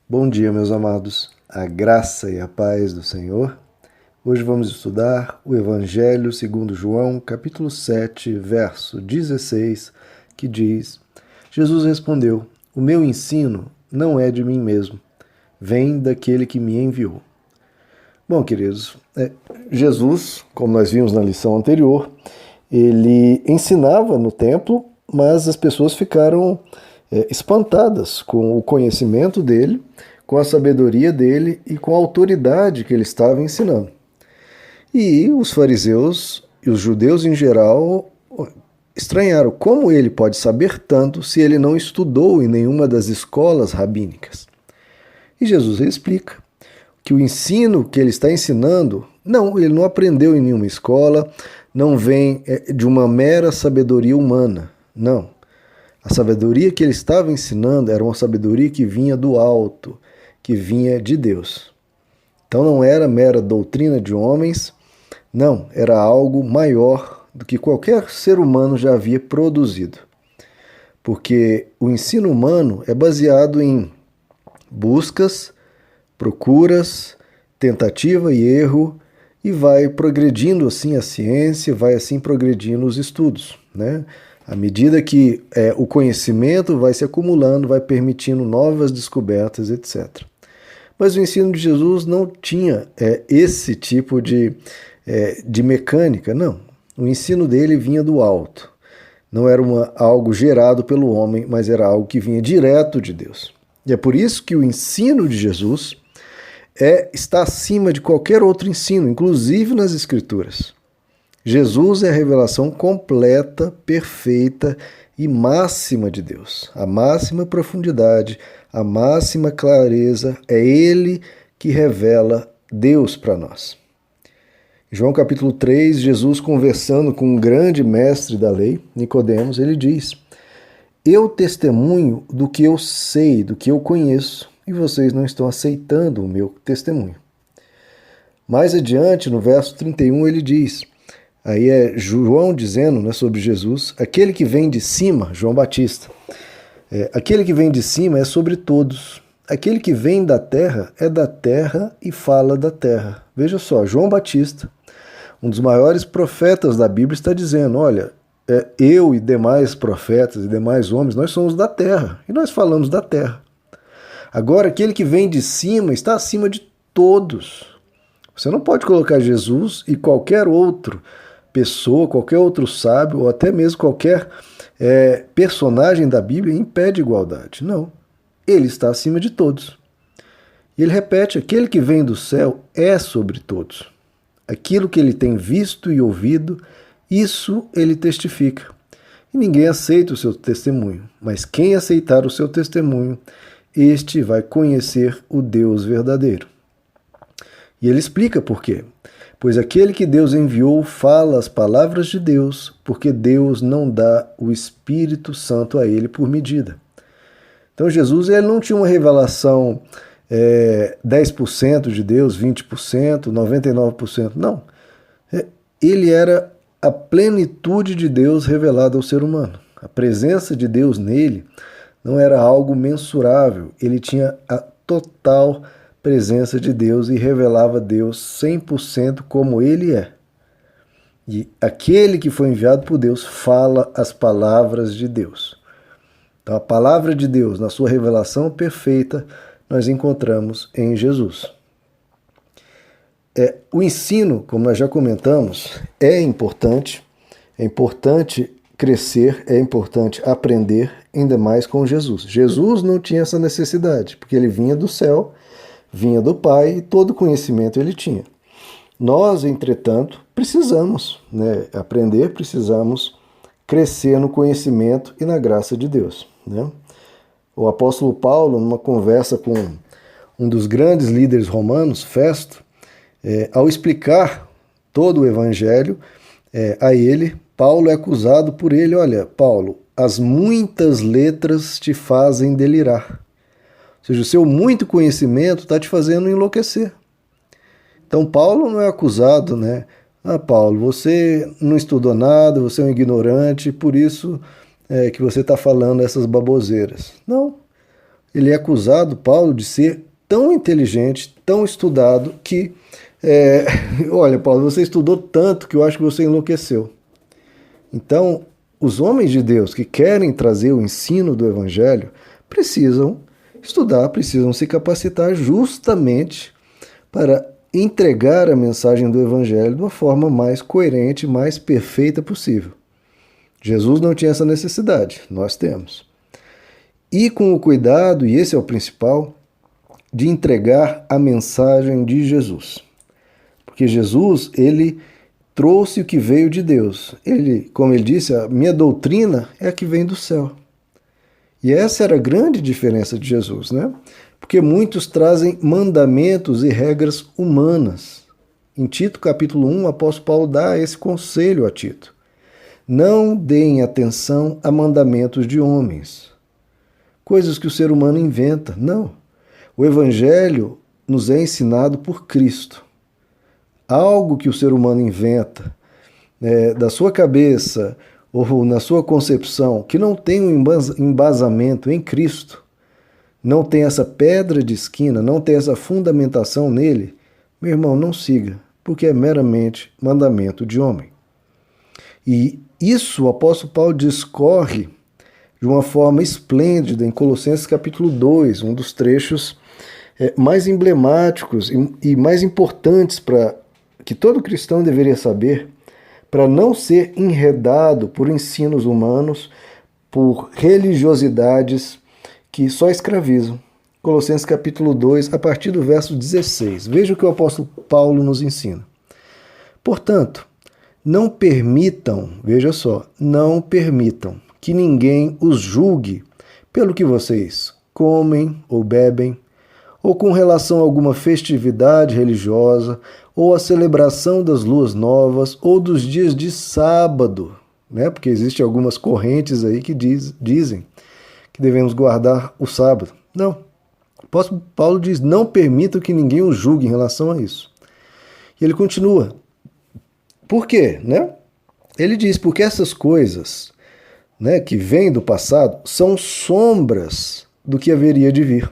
Bom dia, meus amados. A graça e a paz do Senhor. Hoje vamos estudar o Evangelho segundo João, capítulo 7, verso 16, que diz: Jesus respondeu: O meu ensino não é de mim mesmo, vem daquele que me enviou. Bom, queridos, Jesus, como nós vimos na lição anterior, ele ensinava no templo, mas as pessoas ficaram espantadas com o conhecimento dele, com a sabedoria dele e com a autoridade que ele estava ensinando. E os fariseus e os judeus em geral estranharam como ele pode saber tanto se ele não estudou em nenhuma das escolas rabínicas. E Jesus explica que o ensino que ele está ensinando, ele não aprendeu em nenhuma escola, não vem de uma mera sabedoria humana, não. A sabedoria que ele estava ensinando era uma sabedoria que vinha do alto, que vinha de Deus. Então não era mera doutrina de homens, não, era algo maior do que qualquer ser humano já havia produzido. Porque o ensino humano é baseado em buscas, procuras, tentativa e erro, e vai progredindo assim a ciência, vai assim progredindo os estudos, né? À medida que o conhecimento vai se acumulando, vai permitindo novas descobertas, etc. Mas o ensino de Jesus não tinha esse tipo de mecânica, não. O ensino dele vinha do alto. Não era algo gerado pelo homem, mas era algo que vinha direto de Deus. E é por isso que o ensino de Jesus está acima de qualquer outro ensino, inclusive nas Escrituras. Jesus é a revelação completa, perfeita e máxima de Deus. A máxima profundidade, a máxima clareza, é Ele que revela Deus para nós. Em João capítulo 3, Jesus conversando com um grande mestre da lei, Nicodemos, ele diz: Eu testemunho do que eu sei, do que eu conheço, e vocês não estão aceitando o meu testemunho. Mais adiante, no verso 31, ele diz, aí é João dizendo sobre Jesus, aquele que vem de cima, João Batista, aquele que vem de cima é sobre todos, aquele que vem da terra é da terra e fala da terra. Veja só, João Batista, um dos maiores profetas da Bíblia, está dizendo, olha, eu e demais profetas e demais homens, nós somos da terra, e nós falamos da terra. Agora, aquele que vem de cima está acima de todos. Você não pode colocar Jesus e qualquer outra pessoa, qualquer outro sábio, ou até mesmo qualquer personagem da Bíblia em pé de igualdade. Não. Ele está acima de todos. E ele repete, aquele que vem do céu é sobre todos. Aquilo que ele tem visto e ouvido, isso ele testifica. E ninguém aceita o seu testemunho, mas quem aceitar o seu testemunho, este vai conhecer o Deus verdadeiro. E ele explica por quê. Pois aquele que Deus enviou fala as palavras de Deus, porque Deus não dá o Espírito Santo a ele por medida. Então Jesus ele não tinha uma revelação 10% de Deus, 20%, 99%, não. Ele era a plenitude de Deus revelada ao ser humano. A presença de Deus nele não era algo mensurável, ele tinha a total presença de Deus e revelava Deus 100% como ele é. E aquele que foi enviado por Deus fala as palavras de Deus. Então a palavra de Deus, na sua revelação perfeita, nós encontramos em Jesus. O ensino, como nós já comentamos, é importante crescer, é importante aprender, ainda mais com Jesus. Jesus não tinha essa necessidade, porque ele vinha do céu, vinha do Pai e todo conhecimento ele tinha. Nós, entretanto, precisamos aprender, precisamos crescer no conhecimento e na graça de Deus. O apóstolo Paulo, numa conversa com um dos grandes líderes romanos, Festo, ao explicar todo o Evangelho a ele, Paulo é acusado por ele, olha, Paulo, as muitas letras te fazem delirar. Ou seja, o seu muito conhecimento está te fazendo enlouquecer. Então Paulo não é acusado, Paulo, você não estudou nada, você é um ignorante, por isso que você está falando essas baboseiras. Não. ele é acusado, Paulo, de ser tão inteligente, tão estudado, que, olha, Paulo, você estudou tanto que eu acho que você enlouqueceu. Então, os homens de Deus que querem trazer o ensino do Evangelho precisam estudar, precisam se capacitar justamente para entregar a mensagem do Evangelho de uma forma mais coerente, mais perfeita possível. Jesus não tinha essa necessidade, nós temos. E com o cuidado, e esse é o principal, de entregar a mensagem de Jesus. Porque Jesus, ele trouxe o que veio de Deus. Ele, como ele disse, a minha doutrina é a que vem do céu. E essa era a grande diferença de Jesus, né? Porque muitos trazem mandamentos e regras humanas. Em Tito, capítulo 1, o apóstolo Paulo dá esse conselho a Tito. Não deem atenção a mandamentos de homens, coisas que o ser humano inventa. Não. O Evangelho nos é ensinado por Cristo. Algo que o ser humano inventa, da sua cabeça ou na sua concepção, que não tem um embasamento em Cristo, não tem essa pedra de esquina, não tem essa fundamentação nele, meu irmão, não siga, porque é meramente mandamento de homem. E isso o apóstolo Paulo discorre de uma forma esplêndida em Colossenses capítulo 2, um dos trechos mais emblemáticos e mais importantes para que todo cristão deveria saber, para não ser enredado por ensinos humanos, por religiosidades que só escravizam. Colossenses capítulo 2, a partir do verso 16. Veja o que o apóstolo Paulo nos ensina. Portanto, não permitam, veja só, não permitam que ninguém os julgue pelo que vocês comem ou bebem, ou com relação a alguma festividade religiosa, ou a celebração das luas novas, ou dos dias de sábado, né? Porque existem algumas correntes aí que dizem que devemos guardar o sábado. Não. O apóstolo Paulo diz, não permitam que ninguém os julgue em relação a isso. E ele continua. Por quê? Né? Ele diz, porque essas coisas, né, que vêm do passado são sombras do que haveria de vir.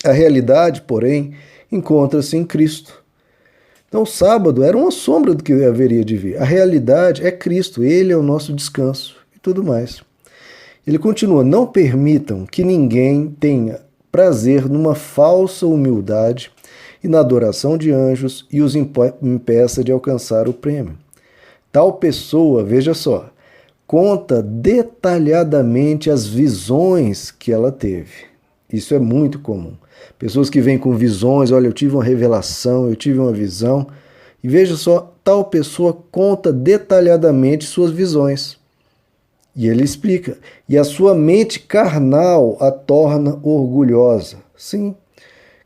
A realidade, porém, encontra-se em Cristo. Então, o sábado era uma sombra do que haveria de vir. A realidade é Cristo, Ele é o nosso descanso e tudo mais. Ele continua, não permitam que ninguém tenha prazer numa falsa humildade e na adoração de anjos e os impeça de alcançar o prêmio. Tal pessoa, veja só, conta detalhadamente as visões que ela teve. Isso é muito comum. Pessoas que vêm com visões, olha, eu tive uma revelação, eu tive uma visão. E veja só, tal pessoa conta detalhadamente suas visões. E ele explica, e a sua mente carnal a torna orgulhosa. Sim,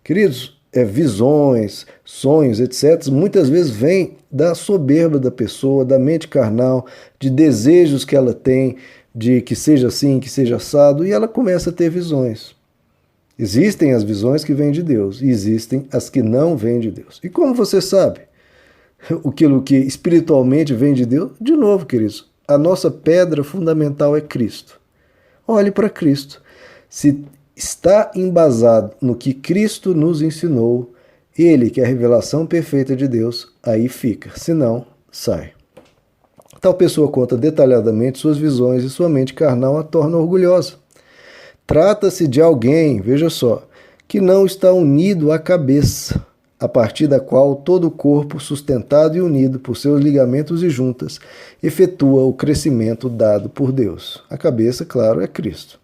queridos, visões, sonhos, etc., muitas vezes vêm da soberba da pessoa, da mente carnal, de desejos que ela tem, de que seja assim, que seja assado, e ela começa a ter visões. Existem as visões que vêm de Deus, e existem as que não vêm de Deus. E como você sabe aquilo que espiritualmente vem de Deus? De novo, queridos, a nossa pedra fundamental é Cristo. Olhe para Cristo. Se está embasado no que Cristo nos ensinou, Ele, que é a revelação perfeita de Deus, aí fica. Se não, sai. Tal pessoa conta detalhadamente suas visões e sua mente carnal a torna orgulhosa. Trata-se de alguém, veja só, que não está unido à cabeça, a partir da qual todo o corpo, sustentado e unido por seus ligamentos e juntas, efetua o crescimento dado por Deus. A cabeça, claro, é Cristo.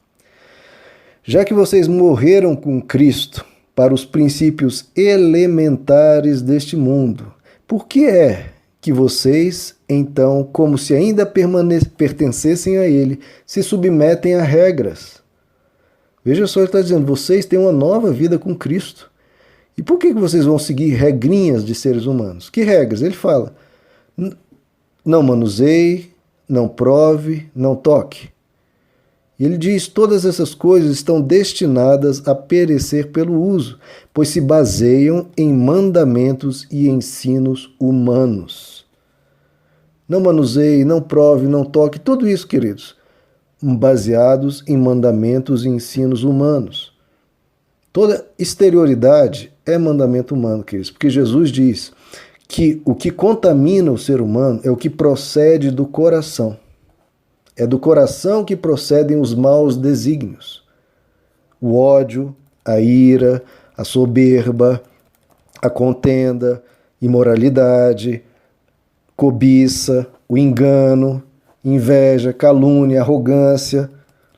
Já que vocês morreram com Cristo para os princípios elementares deste mundo, por que é que vocês, então, como se ainda pertencessem a Ele, se submetem a regras? Veja só, ele está dizendo, vocês têm uma nova vida com Cristo. E por que vocês vão seguir regrinhas de seres humanos? Que regras? Ele fala, não manuseie, não prove, não toque. E ele diz, todas essas coisas estão destinadas a perecer pelo uso, pois se baseiam em mandamentos e ensinos humanos. Não manuseie, não prove, não toque, tudo isso, queridos, baseados em mandamentos e ensinos humanos. Toda exterioridade é mandamento humano, queridos, porque Jesus diz que o que contamina o ser humano é o que procede do coração. É do coração que procedem os maus desígnios. O ódio, a ira, a soberba, a contenda, imoralidade, cobiça, o engano, inveja, calúnia, arrogância,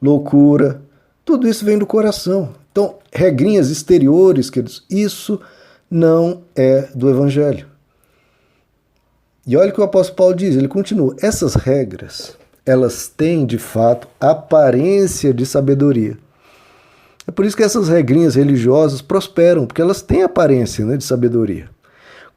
loucura. Tudo isso vem do coração. Então, regrinhas exteriores, queridos, isso não é do Evangelho. E olha o que o apóstolo Paulo diz, ele continua, essas regras, elas têm, de fato, aparência de sabedoria. É por isso que essas regrinhas religiosas prosperam, porque elas têm aparência, né, de sabedoria.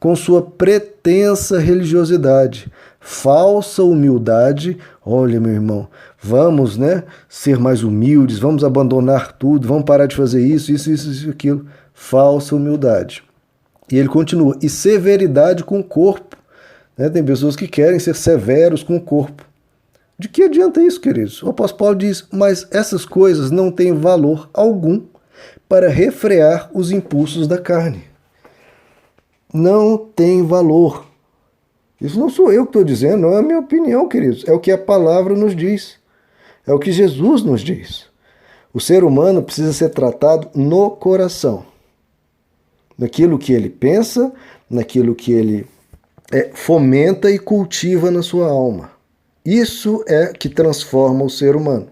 Com sua pretensa religiosidade, falsa humildade, olha, meu irmão, vamos, né, ser mais humildes, vamos abandonar tudo, vamos parar de fazer isso, aquilo. Falsa humildade. E ele continua, e severidade com o corpo. Né? Tem pessoas que querem ser severos com o corpo. De que adianta isso, queridos? O apóstolo Paulo diz, mas essas coisas não têm valor algum para refrear os impulsos da carne. Não tem valor. Isso não sou eu que estou dizendo, não é a minha opinião, queridos. É o que a palavra nos diz. É o que Jesus nos diz. O ser humano precisa ser tratado no coração. Naquilo que ele pensa, naquilo que ele fomenta e cultiva na sua alma. Isso é que transforma o ser humano.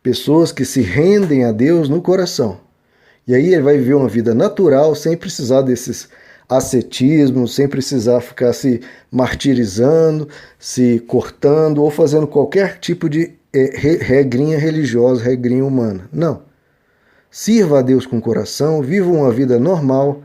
Pessoas que se rendem a Deus no coração. E aí ele vai viver uma vida natural, sem precisar desses ascetismos, sem precisar ficar se martirizando, se cortando ou fazendo qualquer tipo de regrinha religiosa, regrinha humana. Não. Sirva a Deus com o coração, viva uma vida normal,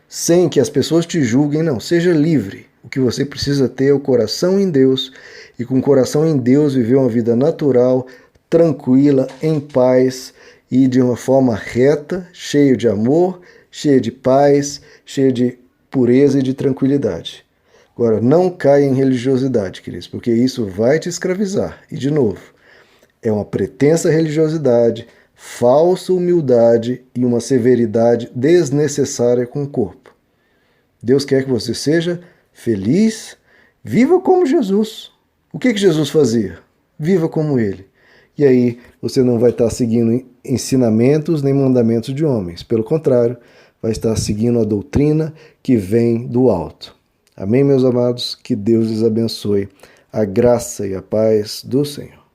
sem que as pessoas te julguem, não. Seja livre. O que você precisa ter é o coração em Deus, e com o coração em Deus viver uma vida natural, tranquila, em paz e de uma forma reta, cheio de amor, cheia de paz, cheia de pureza e de tranquilidade. Agora, não caia em religiosidade, queridos, porque isso vai te escravizar. E, de novo, é uma pretensa religiosidade, falsa humildade e uma severidade desnecessária com o corpo. Deus quer que você seja feliz, viva como Jesus. O que Jesus fazia? Viva como ele. E aí você não vai estar seguindo ensinamentos nem mandamentos de homens. Pelo contrário, vai estar seguindo a doutrina que vem do alto. Amém, meus amados? Que Deus lhes abençoe. A graça e a paz do Senhor.